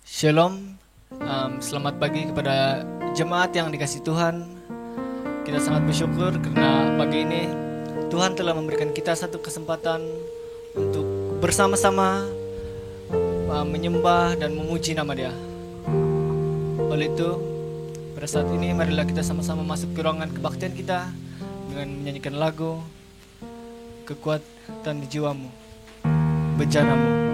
Shalom, selamat pagi kepada jemaat yang dikasih Tuhan. Kita sangat bersyukur karena pagi ini Tuhan telah memberikan kita satu kesempatan untuk bersama-sama menyembah dan memuji nama Dia. Oleh itu, pada saat ini marilah kita sama-sama masuk ke ruangan kebaktian kita dengan menyanyikan lagu Kekuatan di Jiwamu, Bejanamu.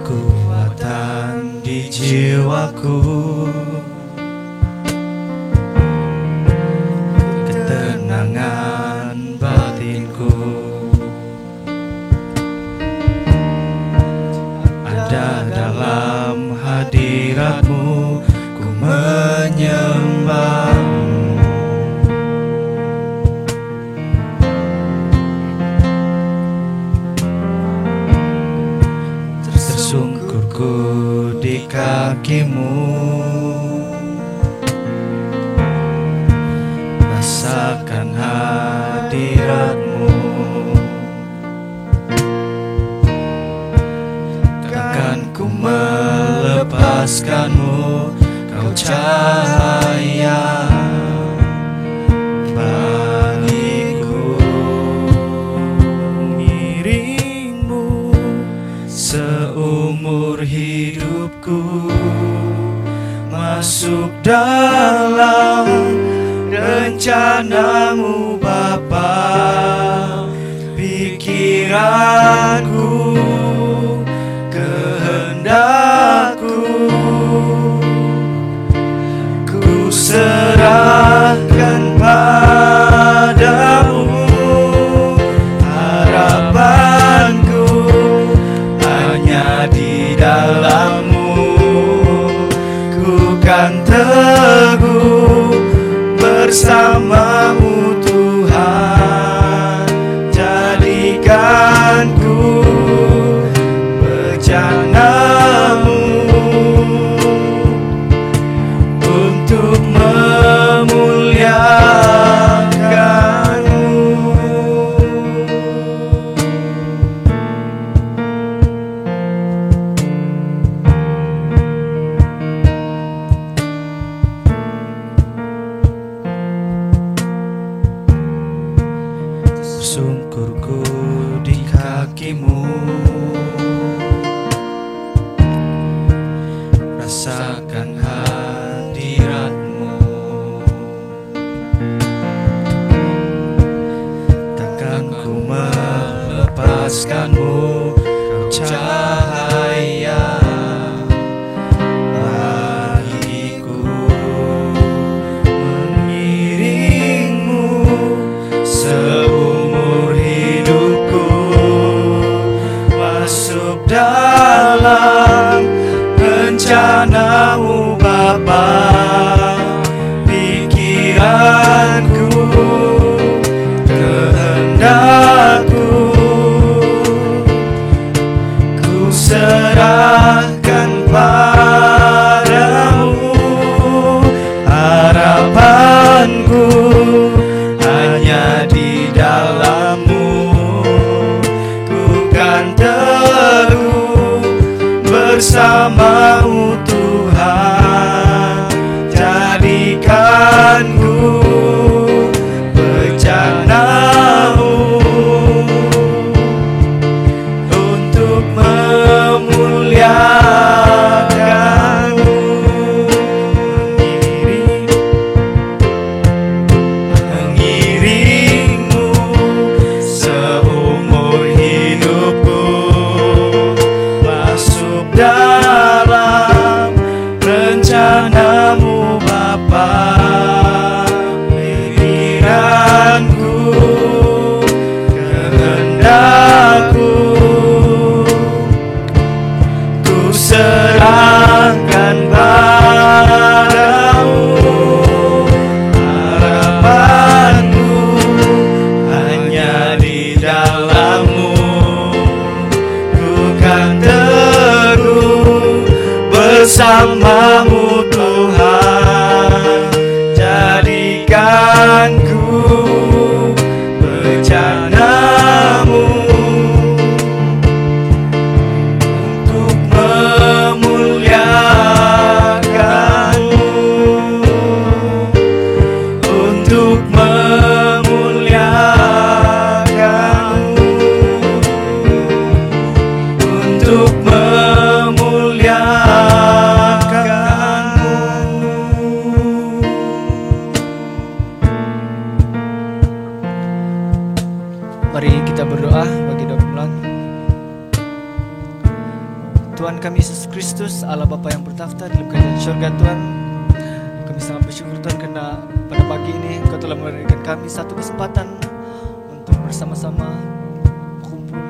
Kekuatan di jiwaku, ketenangan batinku, ada dalam hadiratmu, ku menyembahmu. Tersungkurku di kakimu, rasakan hadiratmu. Takkan ku melepaskanmu, kau cahaya bagiku. Mengiringmu seumur hidupku, masuk dalam rencanamu Bapa. Pikiranku, kehendakku, ku serahkan padamu. Harapanku hanya di dalam-Mu, ku kan teguh bersama-Mu Tuhan. Jadikanku bejana-Mu untuk memuliakan-Mu. bersamamu Tuhan, jadikan ku bejanamu untuk memuliakanmu, untuk memuliakanmu, untuk Mari kita berdoa bagi doa pemulaan. Tuhan kami Yesus Kristus, Allah Bapa yang bertakhta di dalam kerajaan surga Tuhan, kami sangat bersyukur Tuhan karena pada pagi ini Engkau telah memberikan kami satu kesempatan untuk bersama-sama berkumpul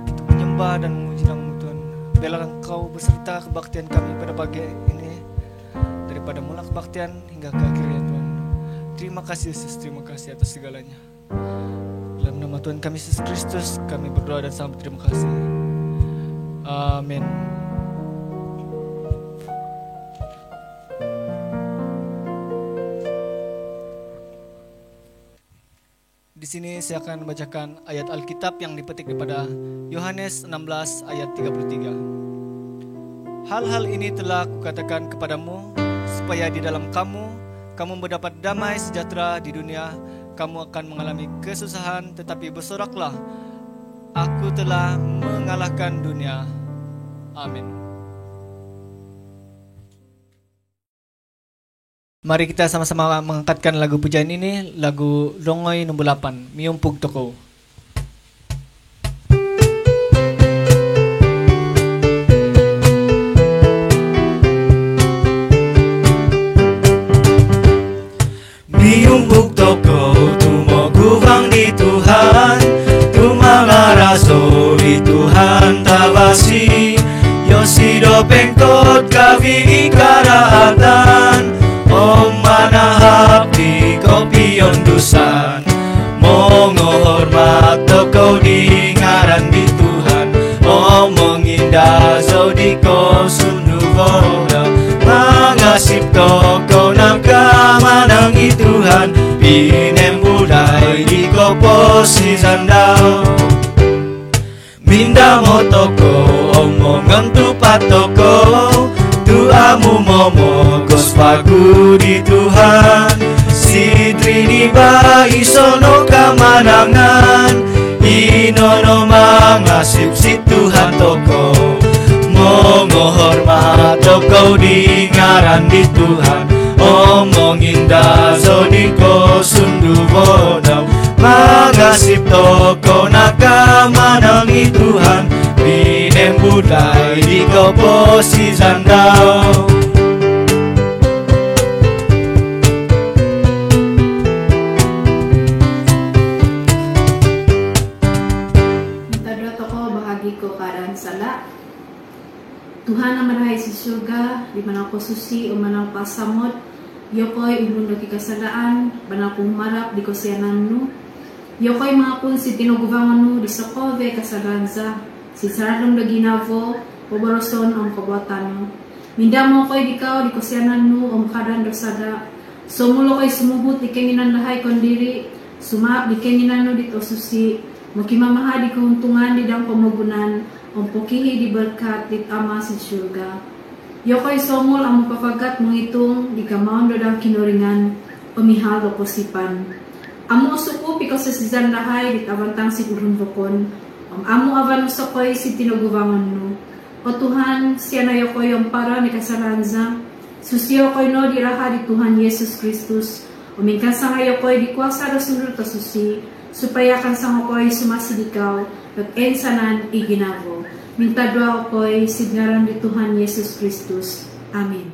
untuk menyembah dan memuji nama-Mu Tuhan. Biarlah Engkau beserta kebaktian kami pada pagi ini, daripada mula kebaktian hingga ke akhirnya Tuhan. Terima kasih Yesus, terima kasih atas segalanya. Dalam nama Tuhan kami Yesus Kristus kami berdoa dan sangat berterima kasih. Amin. Di sini saya akan membacakan ayat Alkitab yang dipetik daripada Yohanes 16 ayat 33. Hal-hal ini telah kukatakan kepadamu supaya di dalam kamu mendapat damai sejahtera di dunia. Kamu akan mengalami kesusahan, tetapi bersoraklah, aku telah mengalahkan dunia. Amin. Mari kita sama-sama mengangkatkan lagu pujian ini, lagu Longoi nomor 8, Miumpug Toko. Miumpug toko tumogubang di Tuhan, tumangaraso di Tuhan tabasi, yosido pengkot kavi ikaraatan, om manahap di kopion dusan, mongohormat toko di ngaran di Tuhan, om mengindah zodiko sunduvoda, mangasip toko nakamanang Tuhan, pinem budai di koposi zandau. Minda motoko omongan tu patoko, tuamu momo gospagu di Tuhan, sidri di bai sono kamanangan, inono mangasip si Tuhan toko, mongo hormat toko di ngaran di Tuhan, omongin daso di kosundu bodau, mangasip toko nakamanang Tuhan, binem budai di koposi zandau. Tadua toko bahagiko keadaan salah. Tuhan ang marahay sa surga, di man ako susi o man ako pasamot, yokoy umundo ki kasalaan, banal kong marap di ko siyanan no. Yokoy mga pun si tinugubangan no, di sokove kasalanza, si saradong da ginavo, poboroson ang kabuatan no. Minda mo ko'y dikaw, di ko siyanan no, o makadan dosada, sumulo ko'y sumuhut, di kenginan lahay kondiri, sumap di kenginan no, dito susi, makimamaha di kauntungan, di dang pamagunan, ang pukihi di berkat dit ama si surga. Yokoy somol ang mapapagat mengitong di kamaon dodang kinuringan pamihal o posipan. Amo suko piko sa sizan lahay dit abantang si urun bokon. Ang amo avan usakoy si tinugubangan no. O Tuhan, siya na yokoy ang para ni kasaranza. Susiyo koy no di raha di Tuhan Yesus Kristus. Umingkan sa nga yokoy di kuasa do sunod ta susi. Supaya kan sa yokoy sumasidikaw at ensanan iginavo. Minta doa ko'y signaran di Tuhan Yesus Kristus. Amin.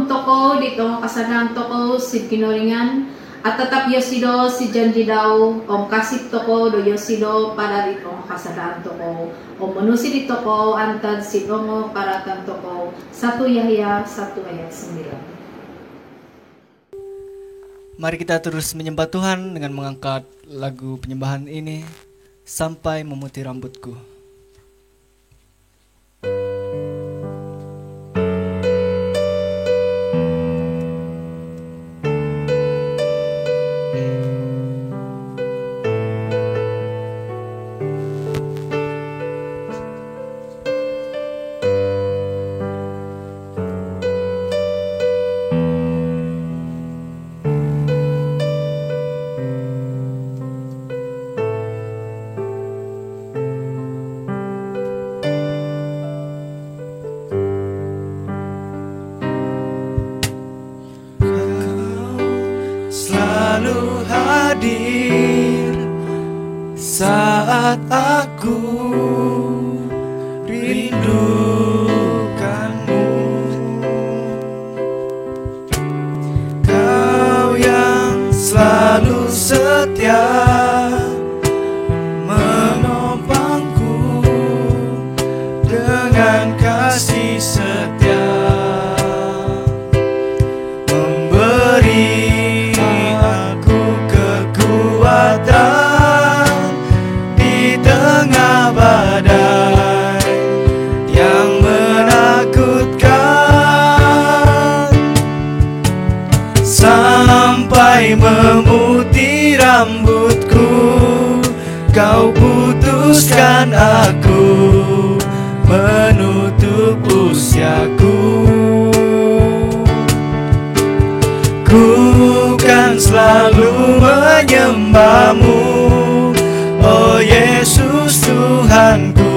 Toko dito kasadang toko si kinuringan at tatap yosido si janji daw om kasip toko do yosido para dito kasadang toko om manusi dito ko antad si dongo para tan toko 1 Yahya 1 ayat 9. Mari kita terus menyembah Tuhan dengan mengangkat lagu penyembahan ini, Sampai Memutih Rambutku. hadir saat aku rindukanmu. Kau yang selalu setia menopangku dengan kasih setia, memberi aku kekuatan di tengah badai yang menakutkan, sampai memutih rambutku. Kau putuskan aku menutup usiaku. Ku kan selalu menyembahmu, oh Yesus Tuhanku.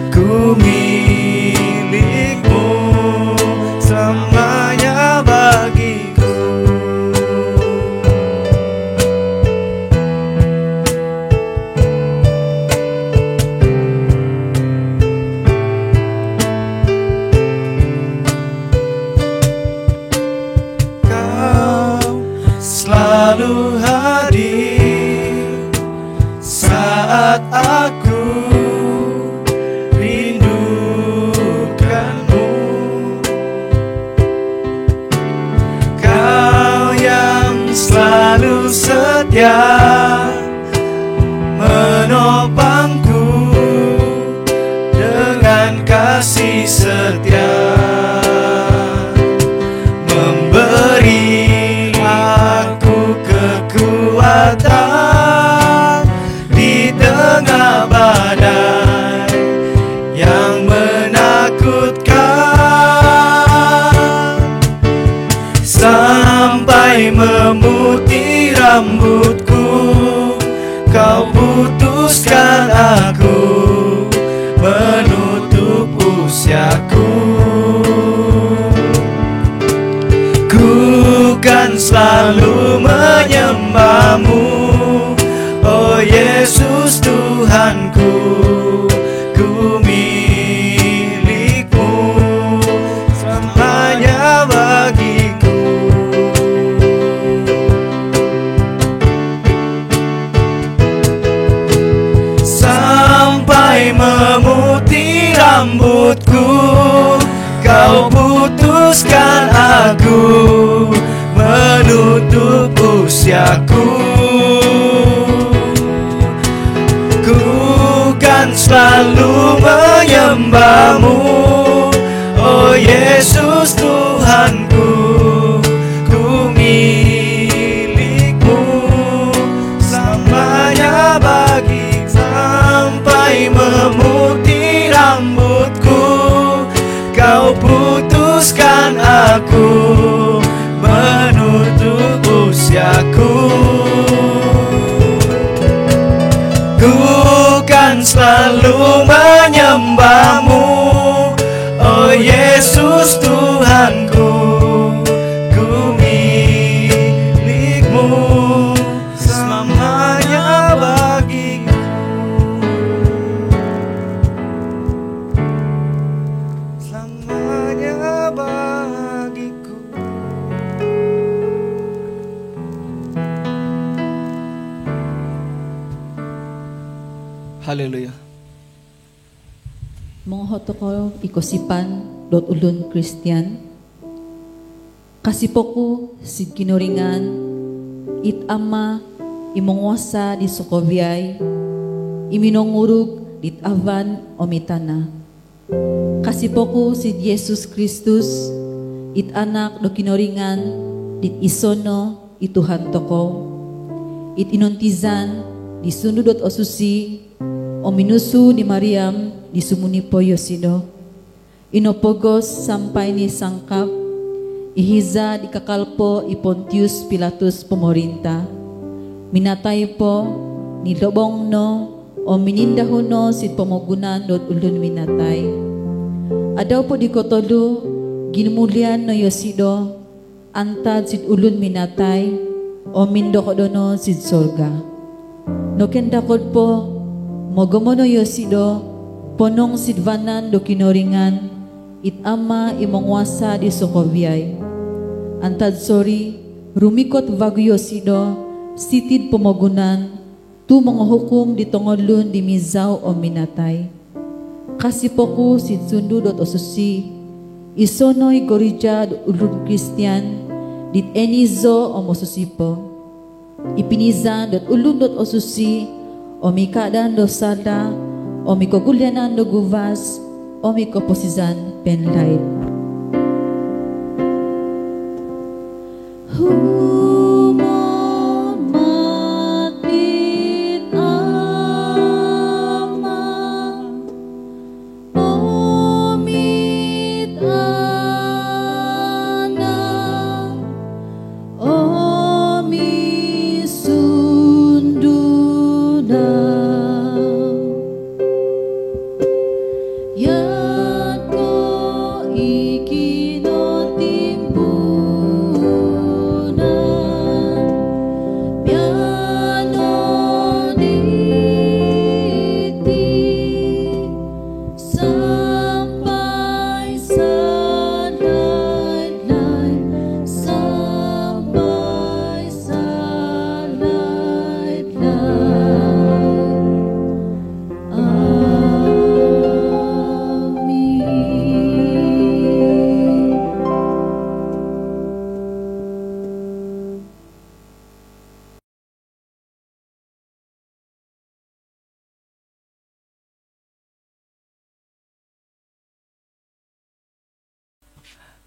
Ku milikmu selamanya bagiku. Selalu hadir saat aku rindukanmu. Kau yang selalu setia menopangku dengan kasih setia, memberi kekuatan di tengah badai yang menakutkan, sampai memutih rambutku. Kau putuskan aku menutup usiaku. Ku kan selalu menyembahmu, oh Yesus Tuhanku. Ku milikmu selamanya bagiku. Sampai memutih rambutku, kau putuskan aku menutup usiaku. Ku kan selalu menyembahmu, oh Yesus Tuhanku. Ku milikmu selamanya bagi. Sampai memutih rambutku, kau putuskan aku menutup usiaku. Ku kan selalu menyembahmu, oh Yesus Tuhanku. Ku milikmu selamanya bagiku. Selamanya bagiku. Haleluya. Monghoto ko ikosipan dot ulun Kristian. Kasipoku si kinuringan it ama imongwasa di Sokoviay iminongurug dit avan omitana. Kasipoku si Yesus Kristus it anak do kinuringan dit isono ituhan toko it inontizan di sundudot osusi o minusu ni Mariam di sumuni po Yosino. Inopogos sampai ni sangkap ihiza di kakalpo i Pontius Pilatus pemerintah. Minatay po ni lobong no o minindahuno si pemogunan dot ulun minatay. Adaw po di kotolu ginmulian no Yosido antad si ulun minatay o mindokodono sid sorga. No kendakod po, mogomono yosido, ponong sidvanan do kinoringan, it ama imong wasa di sokovyay. Antad sorry, rumikot vaguyo sido, sitid pomogunan, tu mga hukum di tongolun di mizaw o minatay. Kasi po ko sidsundu dot osusi, isonoy gorija ulun Kristiyan, dit enizo o mosusipo. Ipinizan dot ulun dot osusi, o mikadan do sada, o mikogulyanan do guvas, o mikoposizan penlaid.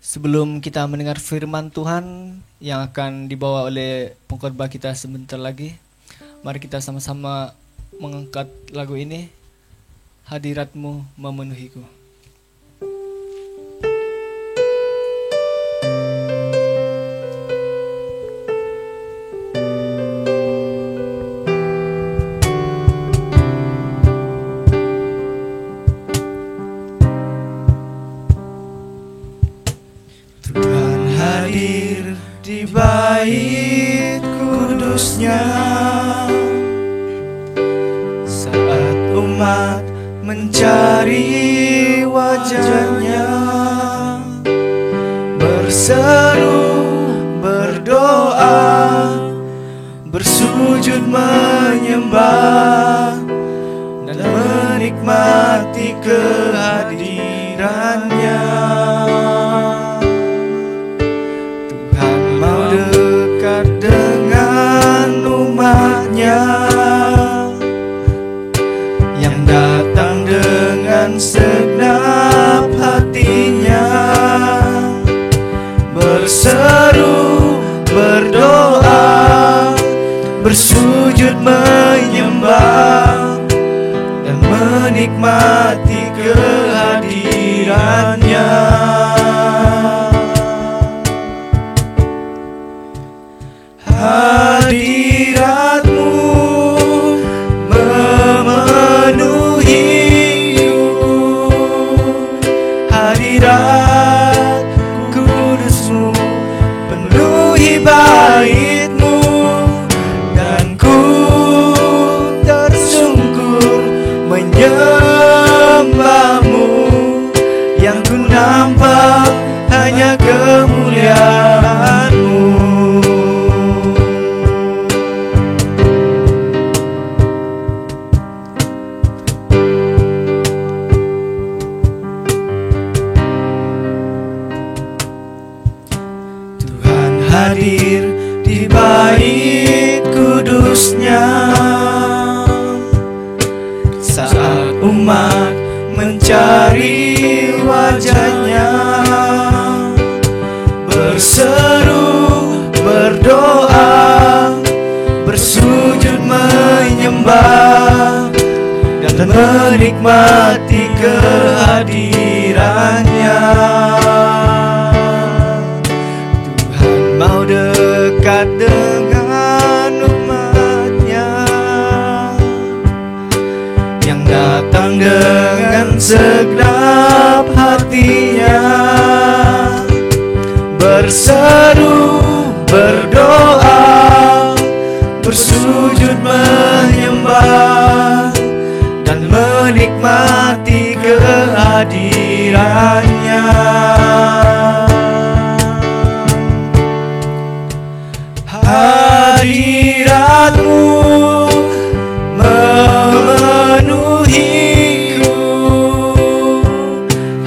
Sebelum kita mendengar firman Tuhan yang akan dibawa oleh pengkhotbah kita sebentar lagi, mari kita sama-sama mengangkat lagu ini, Hadirat-Mu Memenuhiku. Di bait kudusnya, saat umat mencari wajahnya, berseru, berdoa, bersujud menyembah, dan menikmati kehadirannya. Yang datang dengan segenap hatinya, berseru, berdoa, bersujud menyembah, dan menikmati kehadirannya. Hadirat-Mu memenuhiku, hadirat kudus-Mu penuhi bait-Mu, dan ku tersungkur menyembah-Mu. Yang ku nampak hanya kemuliaan-Mu. Hadir di bait kudusnya, saat umat mencari wajahnya, berseru, berdoa, bersujud menyembah, dan menikmati kehadirannya. Mau dekat dengan umatnya, yang datang dengan segenap hatinya, berseru, berdoa, bersujud menyembah dan menikmati kehadirannya. Hadiratmu memenuhiku,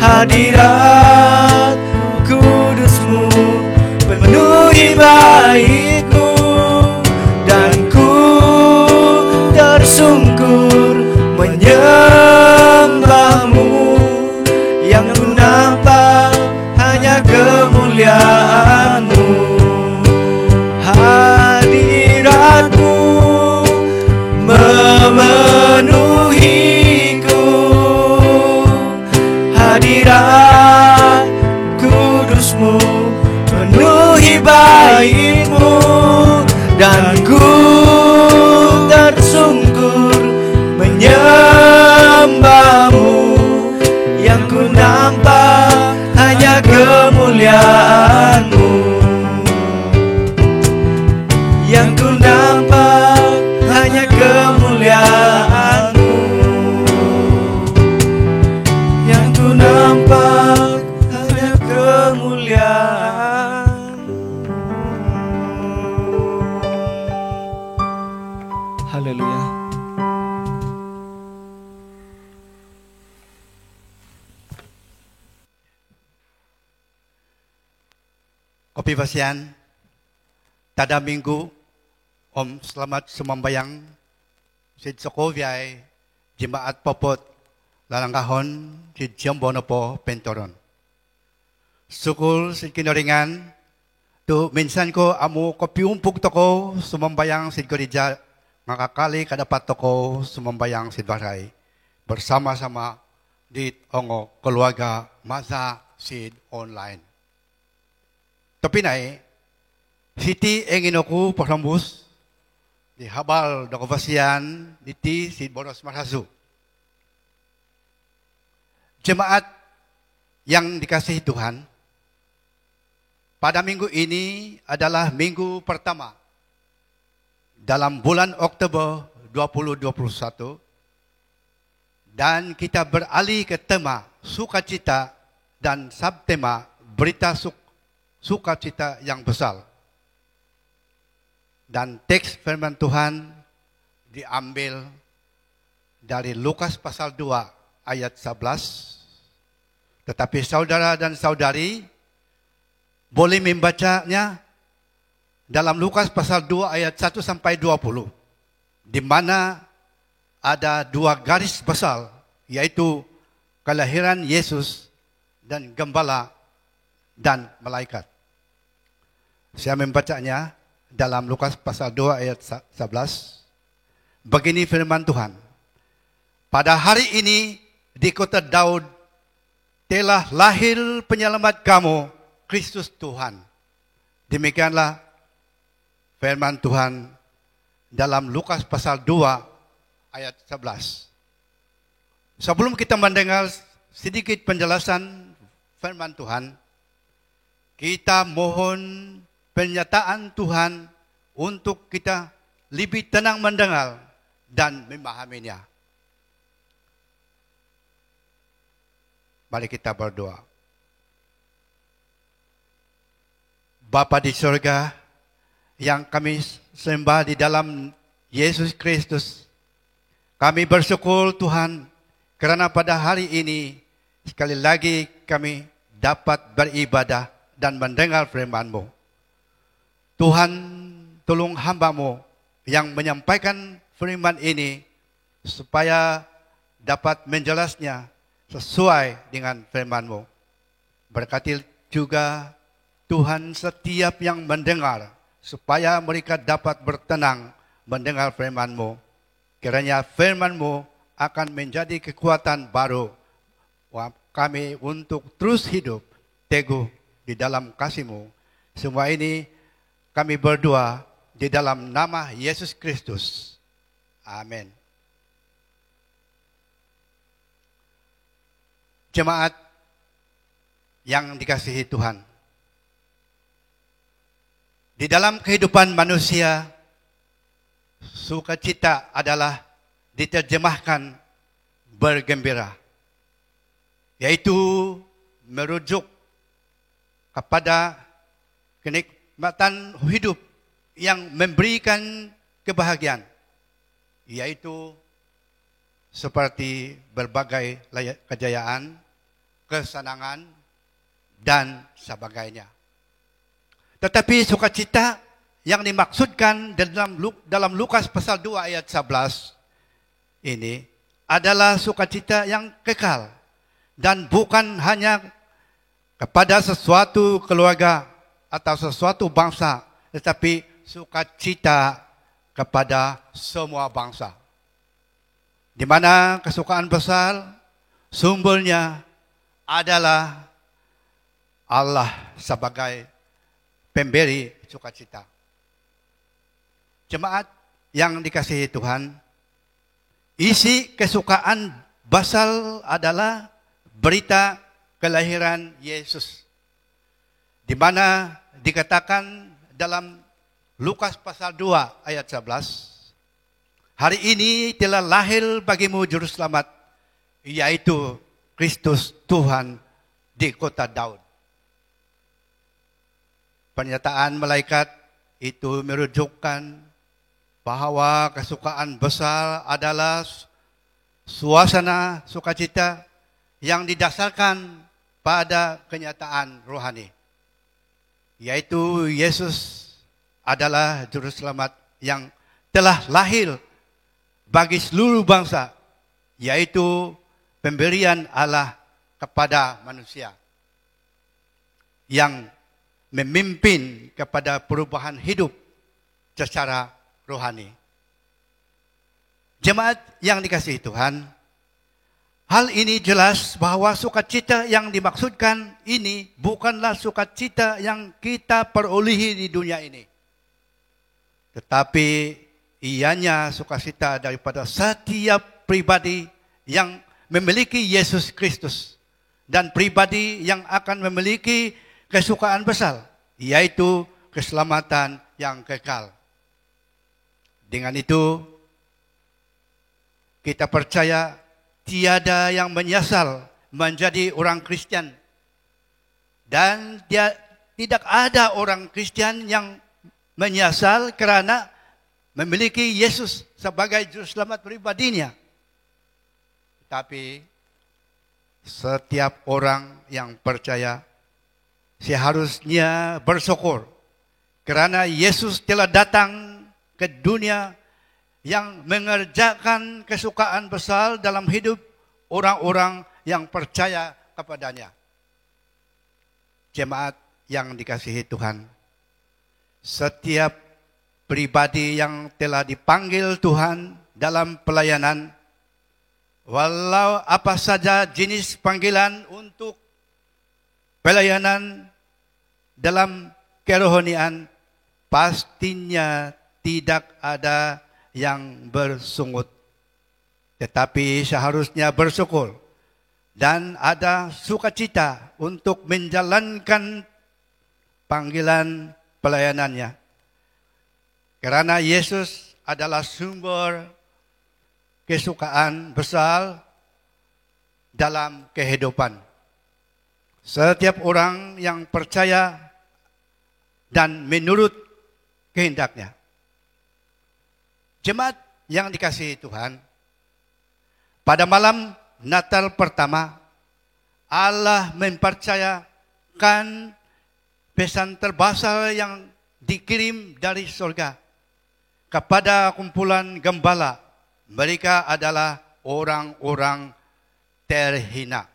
hadirat kudusmu penuhi baitku, dan ku tersungkur menyembahmu. Yang ku nampak hanya kemuliaanmu. Hadiratmu memenuhiku, hadirat kudusmu penuhi baitmu, dan ku tersungkur menyembahmu. Yang ku nampak hanya kemuliaanmu. Yang ku nampak hanya kemuliaanmu. Yang ku nampak hanya kemuliaanmu. Haleluya. Kopi Basian, tada minggu, Om selamat semambayang, Sid Sokoviay, Jemaat Popot, Lalanggahon, Sid Jombonopo, Pentoron. Sukul Sid Kinoringan, tu minsan ko amu kopi umpuk toko, sumambayang Sid Korija, ngakakali kadapat toko, sumambayang Sid Baray, bersama-sama di ongo keluarga masa Sid online. Tapi naik, Siti ingin aku perambus di habal do kevasian di Sid Boros Marasu. Jemaat yang dikasihi Tuhan, pada minggu ini adalah minggu pertama dalam bulan Oktober 2021, dan kita beralih ke tema sukacita dan subtema berita sukacita yang besar. Dan teks firman Tuhan diambil dari Lukas pasal 2 ayat 11. Tetapi saudara dan saudari boleh membacanya dalam Lukas pasal 2 ayat 1 sampai 20. Di mana ada dua garis besar, yaitu kelahiran Yesus dan gembala dan malaikat. Saya membacanya dalam Lukas pasal 2 ayat 11. Begini firman Tuhan. Pada hari ini di kota Daud telah lahir penyelamat kamu, Kristus Tuhan. Demikianlah firman Tuhan dalam Lukas pasal 2 ayat 11. Sebelum kita mendengar sedikit penjelasan firman Tuhan, kita mohon pernyataan Tuhan untuk kita lebih tenang mendengar dan memahaminya. Mari kita berdoa. Bapa di surga, yang kami sembah di dalam Yesus Kristus, kami bersyukur Tuhan, karena pada hari ini sekali lagi kami dapat beribadah dan mendengar firman-Mu. Tuhan, tolong hamba-Mu yang menyampaikan firman ini supaya dapat menjelasnya sesuai dengan firman-Mu. Berkati juga Tuhan setiap yang mendengar supaya mereka dapat bertenang mendengar firman-Mu. Kiranya firman-Mu akan menjadi kekuatan baru kami untuk terus hidup teguh di dalam kasih-Mu. Semua ini kami berdoa di dalam nama Yesus Kristus. Amin. Jemaat yang dikasihi Tuhan, di dalam kehidupan manusia sukacita adalah diterjemahkan bergembira, yaitu merujuk kepada kenikmatan hidup yang memberikan kebahagiaan, yaitu seperti berbagai kejayaan, kesenangan, dan sebagainya. Tetapi sukacita yang dimaksudkan dalam Lukas pasal 2 ayat 11 ini adalah sukacita yang kekal dan bukan hanya kepada sesuatu keluarga atau sesuatu bangsa, tetapi sukacita kepada semua bangsa. Di mana kesukaan besar sumbernya adalah Allah sebagai pemberi sukacita. Jemaat yang dikasihi Tuhan, isi kesukaan basal adalah berita kelahiran Yesus, di mana dikatakan dalam Lukas pasal 2 ayat 11, hari ini telah lahir bagimu juru selamat, yaitu Kristus Tuhan di kota Daud. Pernyataan malaikat itu merujukkan bahwa kesukaan besar adalah suasana sukacita yang didasarkan pada kenyataan rohani, yaitu Yesus adalah juru selamat yang telah lahir bagi seluruh bangsa, yaitu pemberian Allah kepada manusia yang memimpin kepada perubahan hidup secara rohani. Jemaat yang dikasihi Tuhan, hal ini jelas bahwa sukacita yang dimaksudkan ini bukanlah sukacita yang kita perolehi di dunia ini, tetapi ianya sukacita daripada setiap pribadi yang memiliki Yesus Kristus dan pribadi yang akan memiliki kesukaan besar, yaitu keselamatan yang kekal. Dengan itu, kita percaya tiada yang menyesal menjadi orang Kristen, dan tidak ada orang Kristen yang menyesal kerana memiliki Yesus sebagai juru selamat pribadinya. Tapi setiap orang yang percaya seharusnya bersyukur kerana Yesus telah datang ke dunia yang mengerjakan kesukaan besar dalam hidup orang-orang yang percaya kepadanya. Jemaat yang dikasihi Tuhan, setiap pribadi yang telah dipanggil Tuhan dalam pelayanan, walau apa saja jenis panggilan untuk pelayanan dalam kerohanian, pastinya tidak ada yang bersungut, tetapi seharusnya bersyukur dan ada sukacita untuk menjalankan panggilan pelayanannya. Karena Yesus adalah sumber kesukaan besar dalam kehidupan setiap orang yang percaya dan menurut kehendaknya. Jemaat yang dikasihi Tuhan, pada malam Natal pertama, Allah mempercayakan pesan terbesar yang dikirim dari surga kepada kumpulan gembala. Mereka adalah orang-orang terhina,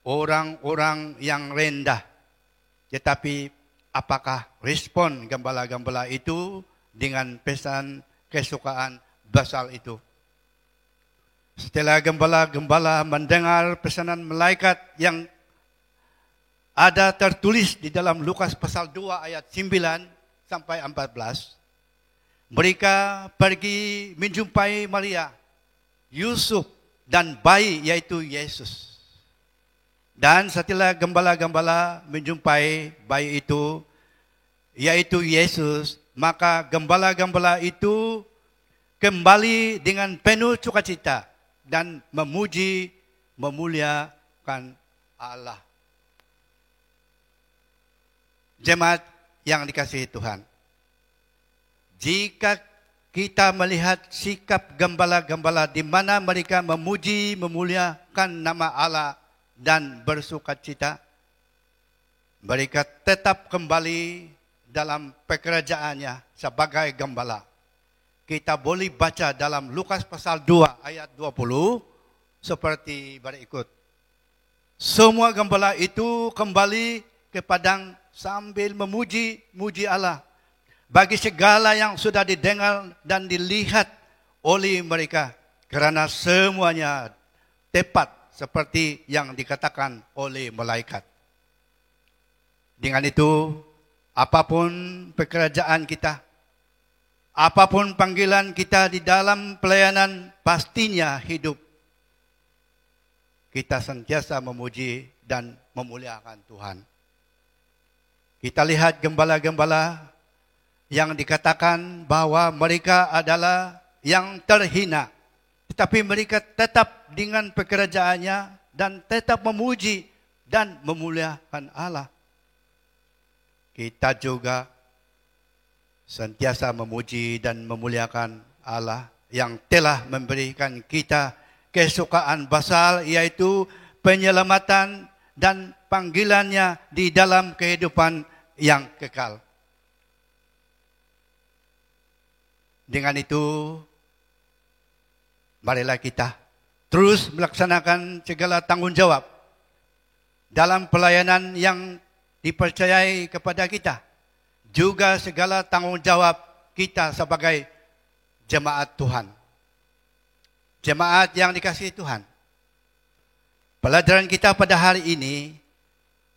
orang-orang yang rendah. Tetapi apakah respon gembala-gembala itu dengan pesan kesukaan besar itu? Setelah gembala-gembala mendengar pesanan malaikat yang ada tertulis di dalam Lukas pasal 2 ayat 9 sampai 14, mereka pergi menjumpai Maria, Yusuf dan bayi yaitu Yesus. Dan setelah gembala-gembala menjumpai bayi itu, yaitu Yesus, maka gembala-gembala itu kembali dengan penuh sukacita dan memuji, memuliakan Allah. Jemaat yang dikasihi Tuhan, jika kita melihat sikap gembala-gembala di mana mereka memuji, memuliakan nama Allah dan bersukacita, mereka tetap kembali dalam pekerjaannya sebagai gembala. Kita boleh baca dalam Lukas pasal 2 ayat 20 seperti berikut. Semua gembala itu kembali ke padang sambil memuji Allah bagi segala yang sudah didengar dan dilihat oleh mereka, karena semuanya tepat seperti yang dikatakan oleh malaikat. Dengan itu, apapun pekerjaan kita, apapun panggilan kita di dalam pelayanan, pastinya hidup kita sentiasa memuji dan memuliakan Tuhan. Kita lihat gembala-gembala yang dikatakan bahwa mereka adalah yang terhina, tetapi mereka tetap dengan pekerjaannya dan tetap memuji dan memuliakan Allah. Kita juga sentiasa memuji dan memuliakan Allah yang telah memberikan kita kesukaan basal, yaitu penyelamatan dan panggilannya di dalam kehidupan yang kekal. Dengan itu, marilah kita terus melaksanakan segala tanggung jawab dalam pelayanan yang dipercayai kepada kita. Juga segala tanggung jawab kita sebagai jemaat Tuhan. Jemaat yang dikasihi Tuhan. Pelajaran kita pada hari ini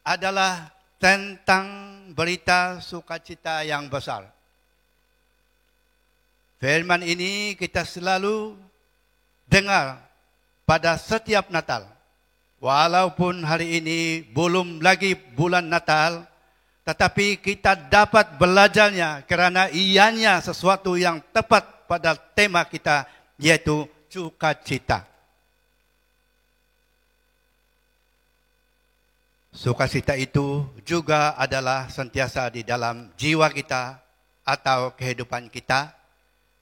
adalah tentang berita sukacita yang besar. Firman ini kita selalu dengar pada setiap Natal. Walaupun hari ini belum lagi bulan Natal, tetapi kita dapat belajarnya kerana ianya sesuatu yang tepat pada tema kita, yaitu sukacita. Sukacita itu juga adalah sentiasa di dalam jiwa kita atau kehidupan kita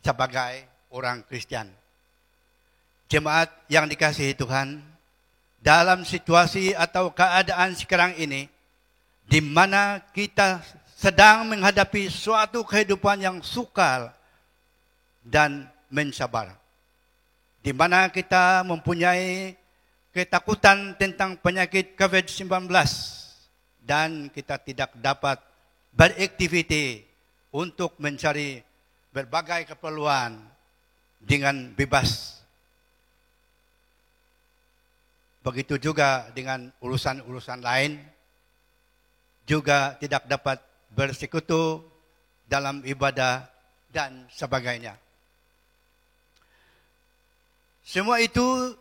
sebagai orang Kristen. Jemaat yang dikasihi Tuhan, dalam situasi atau keadaan sekarang ini, di mana kita sedang menghadapi suatu kehidupan yang sukar dan mensabar, di mana kita mempunyai ketakutan tentang penyakit COVID-19 dan kita tidak dapat beraktiviti untuk mencari berbagai keperluan dengan bebas. Begitu juga dengan urusan-urusan lain, juga tidak dapat bersekutu dalam ibadah dan sebagainya. Semua itu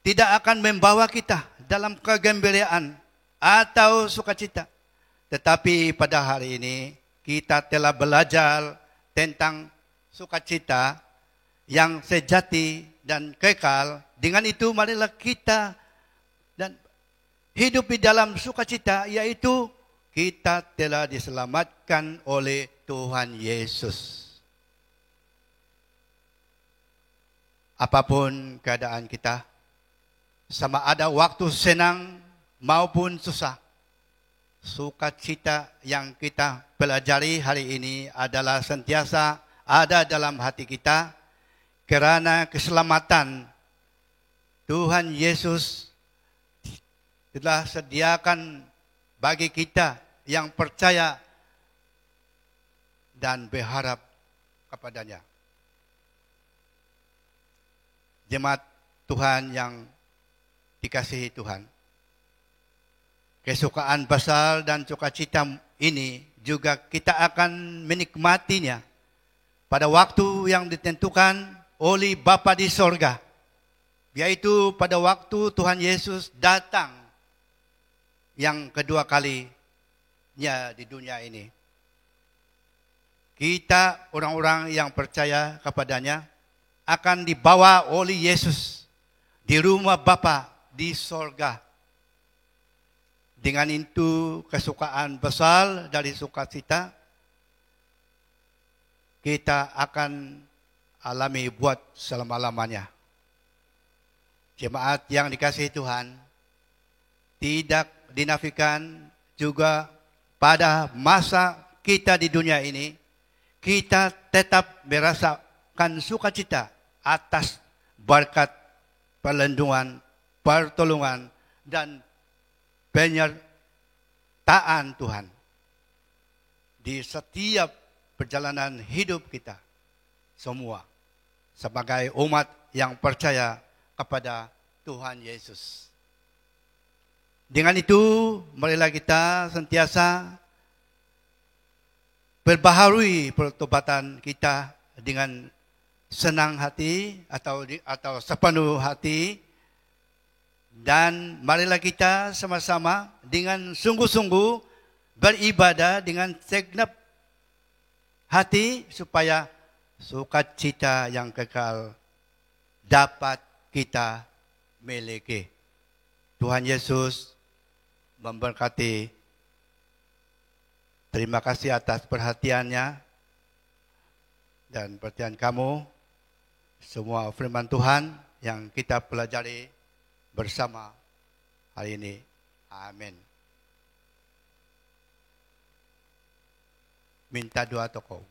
tidak akan membawa kita dalam kegembiraan atau sukacita. Tetapi pada hari ini kita telah belajar tentang sukacita yang sejati dan kekal. Dengan itu marilah kita dan hidup di dalam sukacita, yaitu kita telah diselamatkan oleh Tuhan Yesus. Apapun keadaan kita, sama ada waktu senang maupun susah, sukacita yang kita pelajari hari ini adalah sentiasa ada dalam hati kita, kerana keselamatan Tuhan Yesus telah sediakan bagi kita yang percaya dan berharap kepadanya. Jemaat Tuhan yang dikasihi Tuhan, kesukaan besar dan sukacita ini juga kita akan menikmatinya pada waktu yang ditentukan oleh Bapa di sorga, yaitu pada waktu Tuhan Yesus datang yang kedua kalinya di dunia ini. kita orang-orang yang percaya kepadanya akan dibawa oleh Yesus di rumah Bapa di sorga. Dengan itu kesukaan besar dari sukacita kita akan alami buat selama-lamanya. Jemaat yang dikasihi Tuhan, tidak dinafikan juga pada masa kita di dunia ini, kita tetap merasakan sukacita atas berkat perlindungan, pertolongan, dan penyertaan Tuhan di setiap perjalanan hidup kita semua sebagai umat yang percaya kepada Tuhan Yesus. Dengan itu, marilah kita sentiasa perbaharui pertobatan kita dengan senang hati atau sepenuh hati. Dan marilah kita sama-sama dengan sungguh-sungguh beribadah dengan segenap hati supaya sukacita yang kekal dapat kita miliki. Tuhan Yesus memberkati. Terima kasih atas perhatiannya dan perhatian kamu. Semua firman Tuhan yang kita pelajari bersama hari ini. Amin. Minta doa tokoh.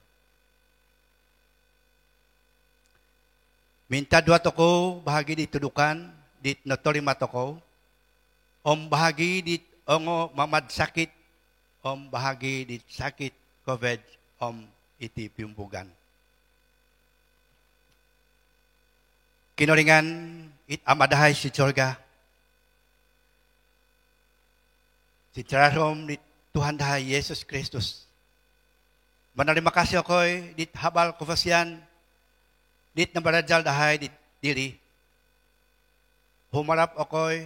Minta doa tokoh bahagi ditudukan di notorima tokoh. Om bahagi di ongo mamad sakit. Om bahagi di sakit COVID. Om iti piumpugan. Kinoringan it amadahay si sorga. Si Terasom di Tuhan dahay Yesus Kristus. Menerima kasih ako'y dit habal kufasyan. Dit nabarajal dahay dit diri. Humarap ako'y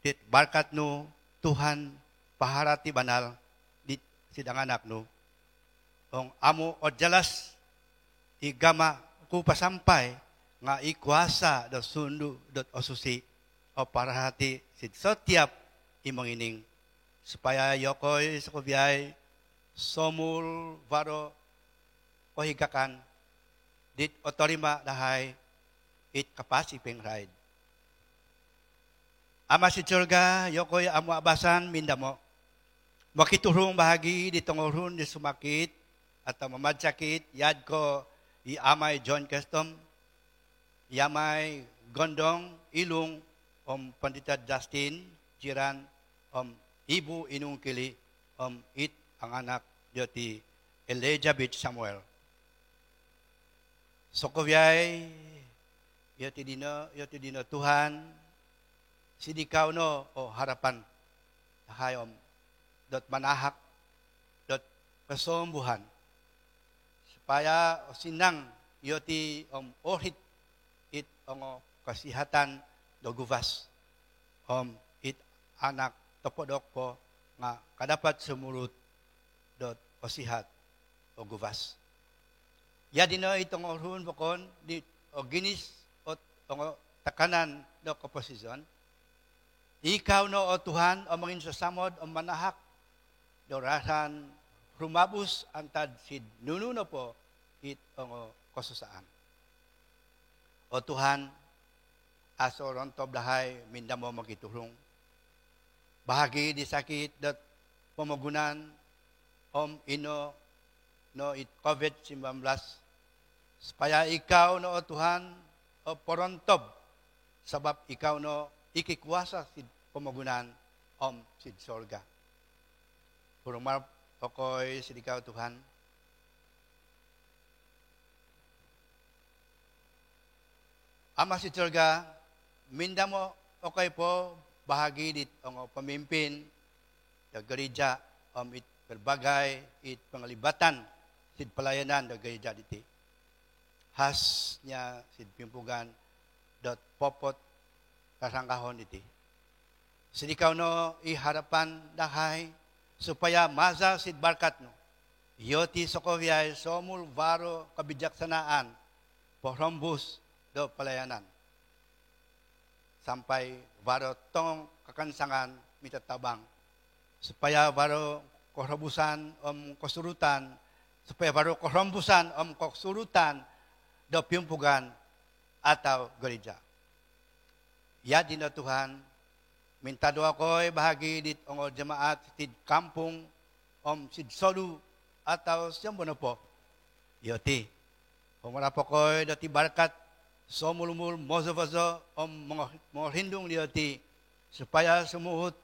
dit barkat no Tuhan paharati banal dit sidanganak no. Ong amo o jalas igama ku pasampay nga ikuasa do sundu dot osusi o parahati sid setiap imangining supaya yokoy sa kubiyay somul varo kohigakan dit otorima dahay it kapasipeng ride. Ama si Tsorga, yokoy amo abasan mindamo. Makiturong bahagi di tungurun di sumakit atau mamadsakit yad ko i amay John Custom, yamay Gondong, Ilung, Om Pandita Justin, Jiran, Om Ibu Inungkili, Om It, ang anak Diyoti Elizabeth Samuel. Sokovyay, Yoti dino Tuhan, sidikaw no o harapan, tahay Om, dot manahak, dot kasombuhan, supaya sinang Yoti Om ohit, it ongo kasihatan doguvas it anak topodok po nga kadapat sumurut dot kasihat oguvas. Ya dino itong orhun bokon di oginis ot ongo takanan do komposisyon. Ikaw no o Tuhan o mangin sa samod o manahak dorasan rumabus antad sid nununo po it ongo kasusaan. O Tuhan, aso rontob dahay, minda mo magitulong. Bahagi di sakit dat pamagunan, om ino, no it COVID-19. Supaya ikaw no o Tuhan, o porontob, sabab ikaw no ikikuasa sid pamagunan, om sid sorga. Purumar okoy sid ikaw Tuhan. Ama si Tsorga, minda mo okay po bahagi dit ang pamimpin da gereja it berbagay it penglibatan sid pelayanan da gereja diti. Hasnya sid pimpugan dot popot kasangkahon diti. Sidikaw no iharapan dahay supaya maza sid barkat no. Yoti Sokoviay somul varo kebijaksanaan pohrombus do pelayanan. Sampai varo tong kekansangan mita tabang. Supaya varo kohrobusan kesurutan. Supaya varo kohrombusan kesurutan do piumpugan atau gereja. Ya dina Tuhan, minta doa koy bahagi di ongol jemaat di kampung sid solu atau siapa nopo, yoti, merapo koy dati berkat, somulumul mozo-mozo menghindung yoti, supaya semut,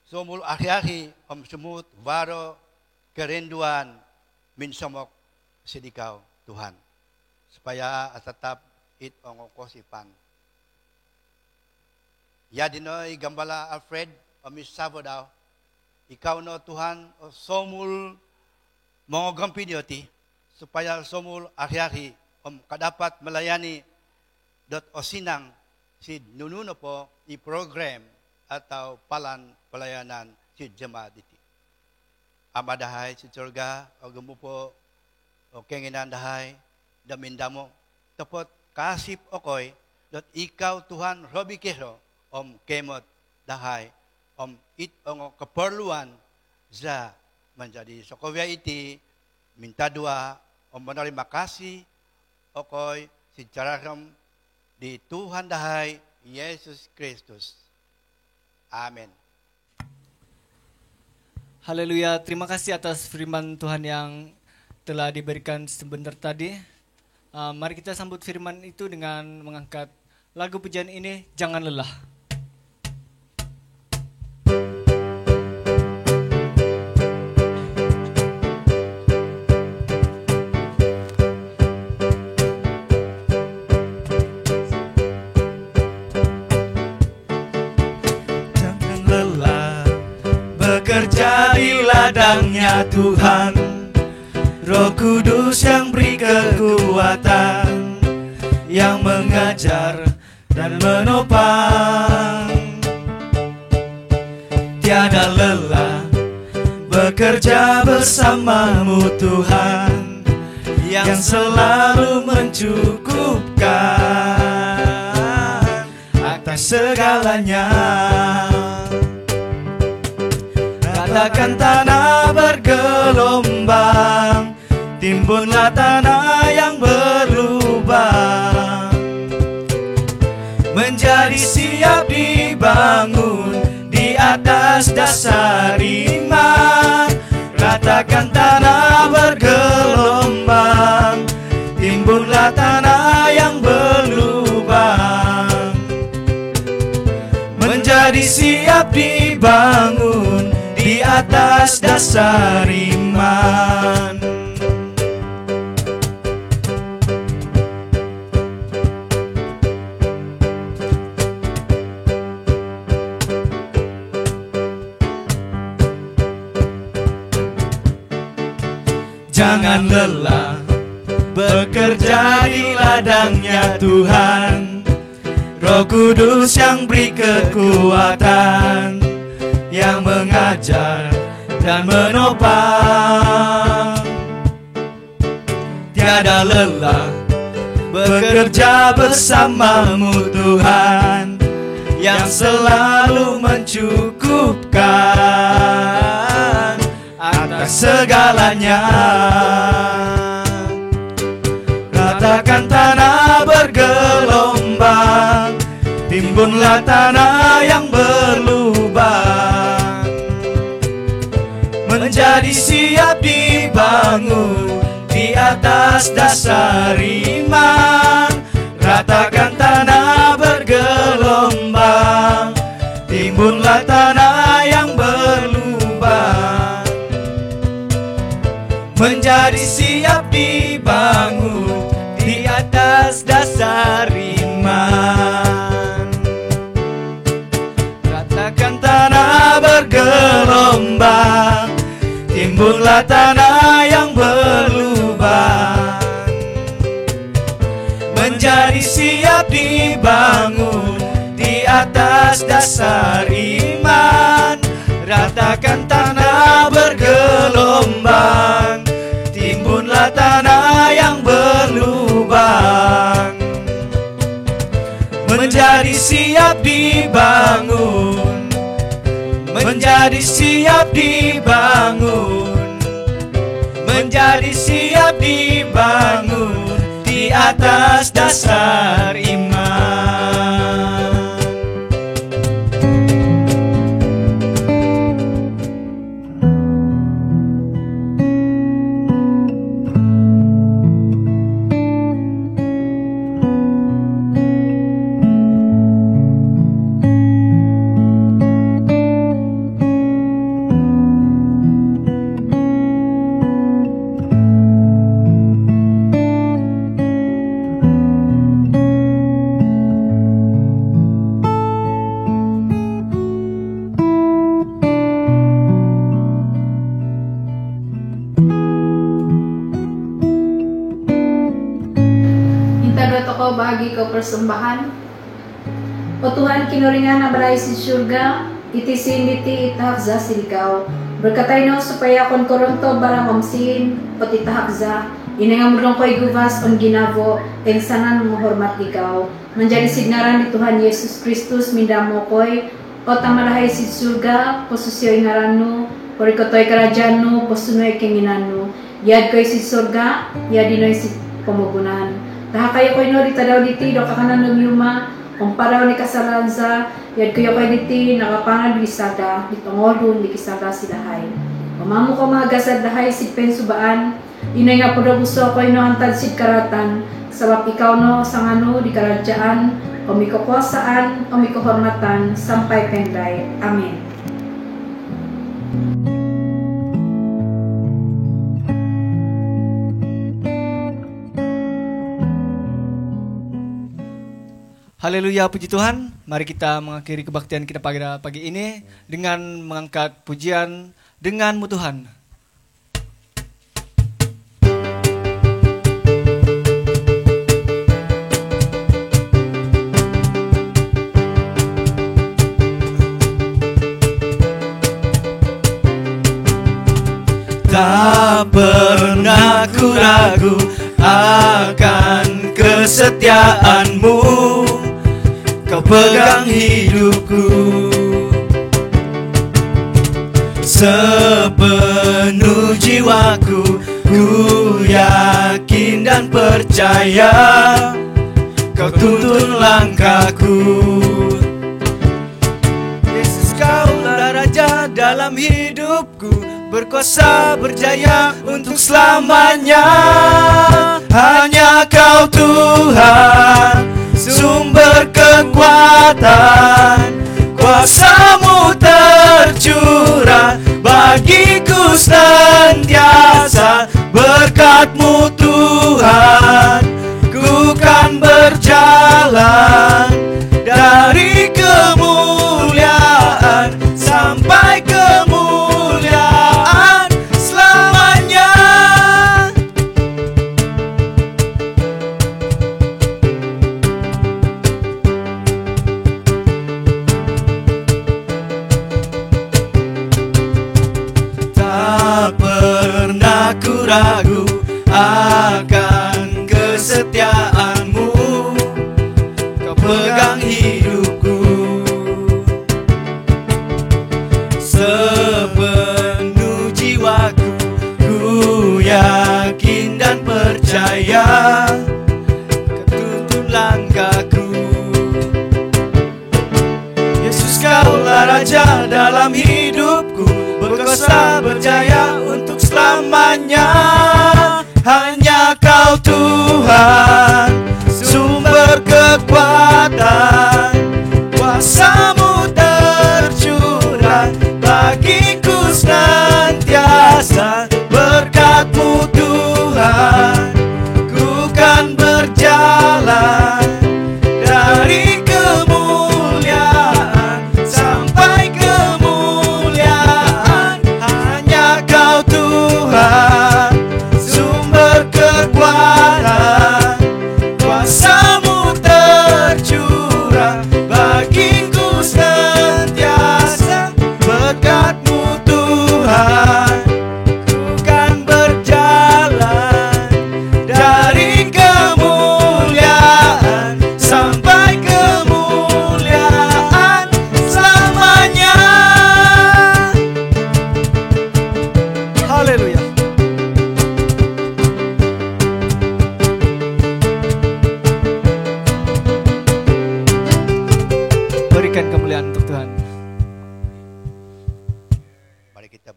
somul akhir-akhir semut varo kerinduan min somok sedikau Tuhan, supaya tetap it ongokosipan. Ya dinoy gambala Alfred omisabo daw. Ikaw no Tuhan somul mongogampi dioti supaya somul akhir-akhir kadapat melayani dot osinang si nununo po i program atau palan pelayanan si jemaat iti. Amadahay si surga agamu po o kenginan dahay damindamo tepot kasip okoy dot ikaw Tuhan robi keso kemot dahay it keperluan za menjadi sokowia iti minta doa menerima kasih okoy secara di Tuhan dahay Yesus Kristus. Amin. Haleluya, terima kasih atas firman Tuhan yang telah diberikan sebentar tadi. Mari kita sambut firman itu dengan mengangkat lagu pujian ini, Jangan Lelah. Bekerja di ladangnya Tuhan, Roh Kudus yang beri kekuatan, yang mengajar dan menopang. Tiada lelah bekerja bersamamu Tuhan, yang selalu mencukupkan atas segalanya. Ratakan tanah bergelombang, timbunlah tanah yang berlubang, menjadi siap dibangun di atas dasar iman. Ratakan tanah bergelombang, timbunlah tanah yang berlubang, menjadi siap dibangun di atas dasar iman. Jangan lelah bekerja di ladangnya Tuhan, Roh Kudus yang beri kekuatan, yang mengajar dan menopang. Tiada lelah bekerja bersamamu Tuhan, yang selalu mencukupkan atas segalanya. Ratakan tanah bergelombang, timbunlah tanah yang berlubang, menjadi siap dibangun di atas dasar iman. Ratakan tanah bergelombang, timbunlah tanah yang berlubang, menjadi siap dibangun di atas dasar iman. Ratakan tanah bergelombang, timbunlah tanah yang berlubang, menjadi siap dibangun di atas dasar iman. Ratakan tanah siap dibangun, menjadi siap dibangun di atas dasar iman. Bagi kau persembahan. O Tuhan, kinuringan na balay si surga, iti siniti itahakza siligao. Berkatay no supaya kon koronto barang omsin, pati tahakza, inangamulong ko'y guvas on ginavo, engsanan mohormat ikaw. Menjadi signaran ni Tuhan Yesus Kristus, mindamo ko'y, o tamarahay si surga, posisyo ingarano, porikotoy karajano, posunoy kenginano. Yad ko'y si surga, yadinoy si pumugunan. Tahakaya ko'y no rita daw diti, do kakanan ng yuma, kumparaw ni kasalanza, yad kuya ko'y diti, nakapangan di saga, ditongolun di kisaga silahay. Pamamu ko mga gasad dahay si pensubaan, inay nga po daw gusto ko'y no antad si karatan, sabab ikaw no sang ano di karadyaan, o mikukwasaan, o mikuhormatan, sampay penday. Amen. Haleluya, puji Tuhan. Mari kita mengakhiri kebaktian kita pada pagi ini dengan mengangkat pujian denganmu Tuhan. Tak pernah ku ragu akan kesetiaanmu, kau pegang hidupku. Sepenuh jiwaku, ku yakin dan percaya, kau tuntun langkahku. Yesus, kaulah Raja dalam hidupku, berkuasa berjaya untuk selamanya. Hanya kau Tuhan, sumber kekuatan, kuasa-Mu tercurah bagiku senantiasa. Berkat-Mu Tuhan, ku kan berjalan dari kemuliaan sampai kemuliaan selamanya. Tak pernah ku ragu akan kesetiaanmu, kau pegang hidupku. Sepenuh jiwaku, ku yakin dan percaya, ketuntun langkahku. Yesus, kaulah Raja dalam hidupku, berkuasa berjaya untuk selamanya. Hanya kau Tuhan, sumber kekuatan, kuasa-Mu tercurah bagiku senantiasa. Berkat-Mu Tuhan, ku kan berjalan dari kemuliaan sampai kemuliaan. Hanya kau Tuhan, sumber kekuatan,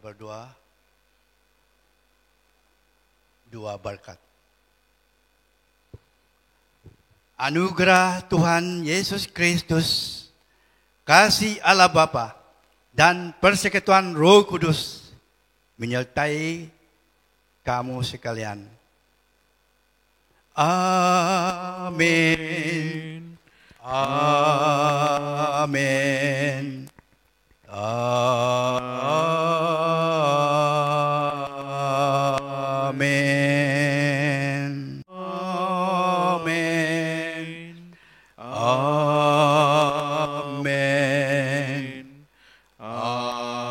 berdoa. Dua berkat. Anugerah Tuhan Yesus Kristus, kasih Allah Bapa, dan persekutuan Roh Kudus menyertai kamu sekalian. Amin. Amin. Amin. Amin. Amin. Amin.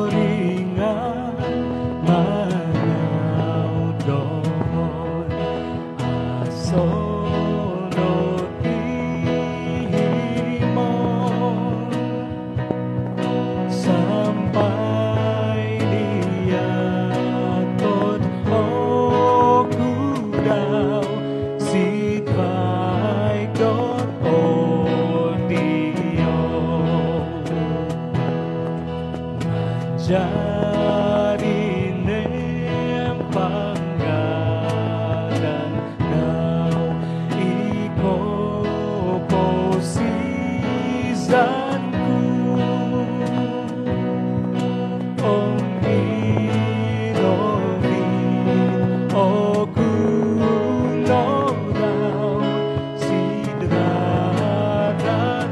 Kinoringan manau dohon asono timon sampai dia tot okudau sitvai dot odio jadi nempanggalan nau iko posizanku om irovi oku nodau sidra dan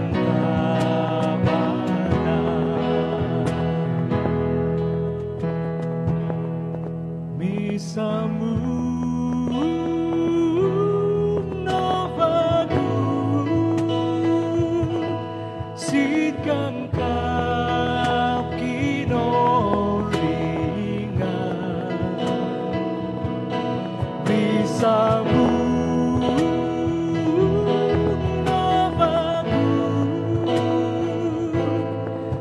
tabana misamu novagu sidkang kap kinoringan misamu novagu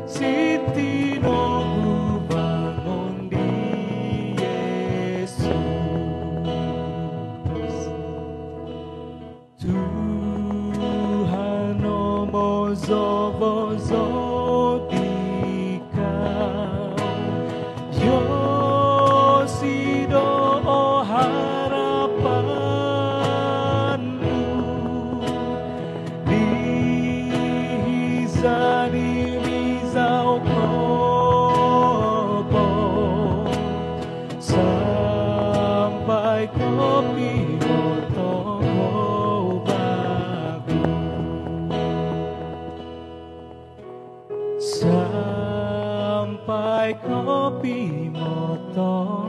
sitinogu bangun di Yesus. Tuhan omozo-bozo dikau yo sido harapanmu dihiza dimizau kopo sampai kopi motong bagu sampai kopi motong